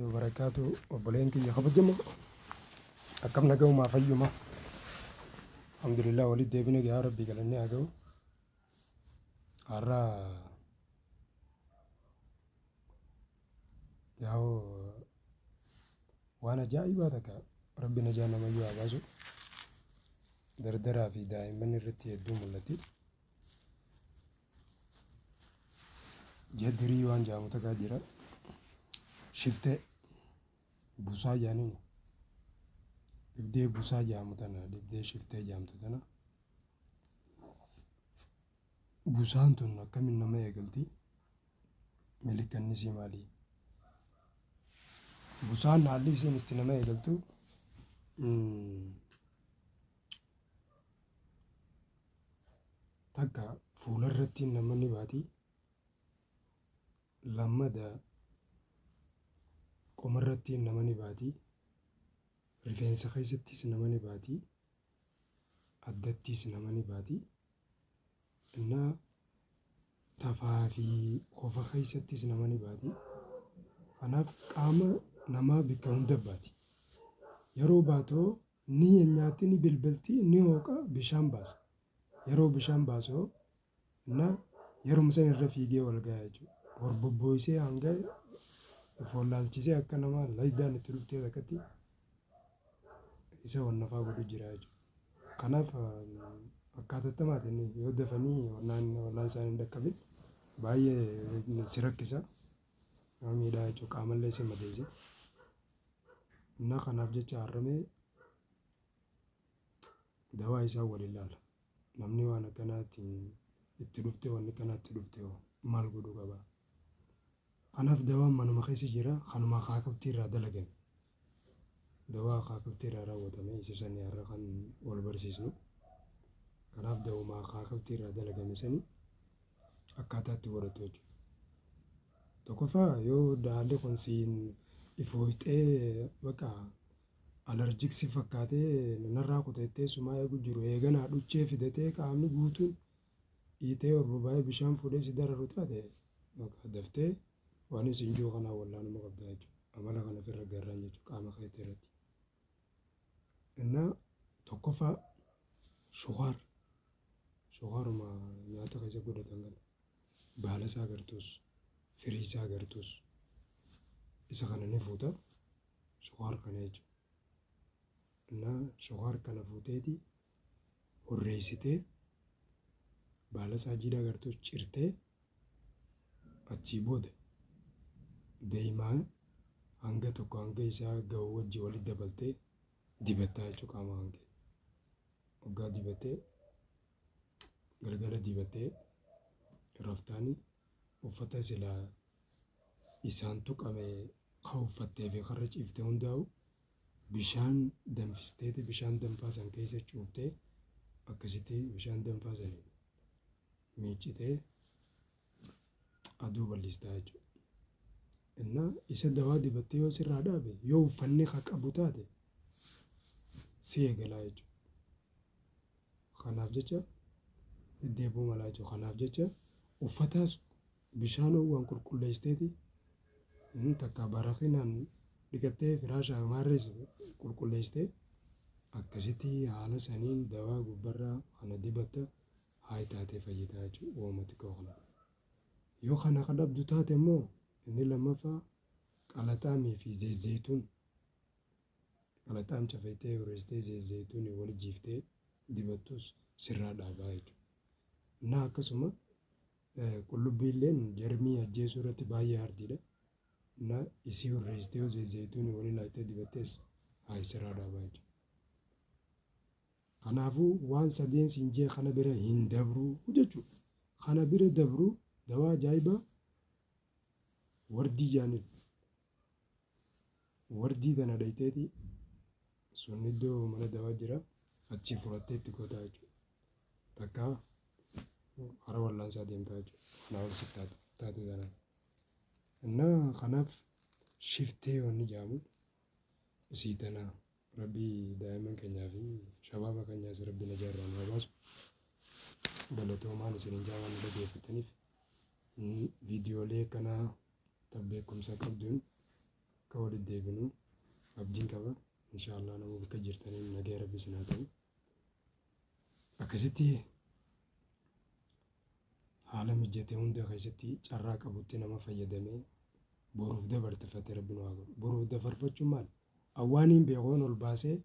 وبركاته وبلينك يا خبر جمع أكمل جو ما فيما الحمد لله ولد ابنك يا ربي قالني أجو أرى ياو وأنا جاي بعدك ربنا جانا ما يجوا عباسو دردرة في دائما الرتي الدوم التي جدري وان جامو تكاديرا شفت بوسا جانين لبدي بوسا جامو تنا لبدي شفت جامو تنا بوسان تنا كم إنما يقلتي ملك النسي مالي بوسان علي سين إنما يقلتو تكا فول الرتي إنما نباتي لما دا قمرتي إنما نباتي رفين سخيستي إنما نباتي أدتي إنما نباتي إنها تفافي خوفا خيستي إنما نباتي خناف قام نما بكون دباتي يرو باتو ني نياتني بالبلتي ني هوكا بشام باس يرو بشام باسو نا يرو مسن الرفيقي والغايجو وربوبويسي هنگا فولالچيسي akka nama laydaan itti dhuftee takkatti isa wannafaa godhu jira jechuudha. Kanaaf akkaataatti maatiin yoo dafanii wallaan isaanii hin dhaqqabin baay'ee si rakkisa. Nama miidhaa jechuudha qaamallee si madeessa. Innaa kanaaf jecha har'amee dawaa isaa wal ilaala. Namni waan akkanaatti itti dhufte wanni kanaatti dhufte maal godhuu qaba? Kanaaf dawaan manuma keessa jira kanuma akaakiltii irraa dalagame. Dawaa akaakiltii irraa raawwatame isa sanii har'a kan wal barsiisnu. Kanaaf dawuma akaakiltii irraa dalagame sanii akkaataa itti godhatu jechuudha. Tokkoffaa yoo daalli kun siin ifooyxee bakka alarjiksi fakkaatee narraa kuteettee sumaa eegu jiru eeganaa dhuchee fidatee qaamni guutuun hiitee orbobaayee bishaan fuudhee si dararu taate daftee waan isin jiru kanaa wallaanuma qabda jechuudha. Amala kana ofirra garraan jechuudha qaama keetii irratti. Innaa tokkoffaa shukaaruma nyaata keessa godhatan kana baala isaa agartuus firii isaa agartuus isa kana ni fuuta shukaar kana jechuudha. Innaa shukaar kana fuuteeti hurreessitee baala isaa jiidhaa agartuus cirtee achii booda deemaa hanga tokko hanga isaa ga'u wajji walitti dabaltee dibattaa jechuudha qaama hangee. Waggaa dibattee galgala dibattee raftaanii uffata silaa isaan tuqame kan uffattee fi karra ciiftee hundaa'u bishaan danfisteeti bishaan danfaa san keessa cuuftee akkasitti bishaan danfaa sanii miiccitee aduu bal'istaa jechuudha. Innaa isa dawaa dibattee yoo sirraa dhaabe yoo uffanni haa qabu taate si eegalaa jechuudha. Kanaaf jecha deddeebi'uu malaa jechuudha. Kanaaf jecha uffataas bishaan waan qulqulleessiteeti takka barafinaan dhiqattee firaashaa maarrees qulqulleessitee akkasitti haala saniin dawaa gubbarraa kana dibatta haa taatee fayyidaa jechuudha uumati kana. Yoo kana kadhabdu taate immoo inni lammaffaa qalaxaamii fi zeezzeetuun qalaxaam cafettee hurreessitee zeezzeetuun wal jiiftee dibattus sirraa dhaabaa jechuudha. Innaa akkasuma qullubbiilleen jarmii ajjeesuu irratti baay'ee hardiidha. Innaa isii hurreessitee zeezzeetuun waliin laattee dibattees haa sirraa dhaabaa jechuudha. Kanaafuu waan sadeen siin jee kana bira hin dabruu jechuudha. Kana bira dabruu dawaa ajaa'ibaa wardii jaaniin wardii kana dhayiteeti sun iddoo mana dawaa jira achii fudhattee itti gootaa jechuudha. Takka hara wallaansaa deemtaa jechuudha. Kanaa ol sitti taate sanaan. Innaa kanaaf shiftee wanni jedhamu isii tana rabbii daa'imman keenyaa fi shabaaba keenyaas rabbi najaarraa nu baasu. Galatoomaan isiniin jaawaan dhageeffataniif viidiyoolee kanaa beekumsa qabduun akka walitti deebinu abdiin qaba. Inshaallah nama bakka jirtaniin nagaa rabbi isin haa ta'u. Akkasitti haala mijate hunda keessatti carraa qabutti nama fayyadamee boruuf dabarfate rabbi nu haa godhu. Boruuf dabarfachuun maal? Awwaaniin beekoon ol baasee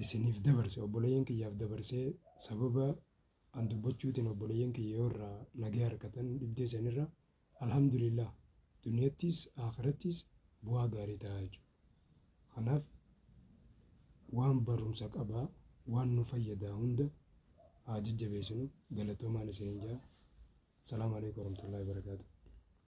isiniif dabarse obboleeyyan kiyyaaf dabarsee sababa an dubbachuutiin obboleeyyan kiyya yoo irraa nagaa harkatan dhibdee sanirra alhamdulillah duniyattis akhirattis bu'aa gaarii ta'a jechuudha. Kanaaf waan barumsa qabaa waan nu fayyadaa hunda haa jajjabeessinu. Galatoomaan isiniin jaa. Salaamu alaikum warahmatullahi wabarakatuh.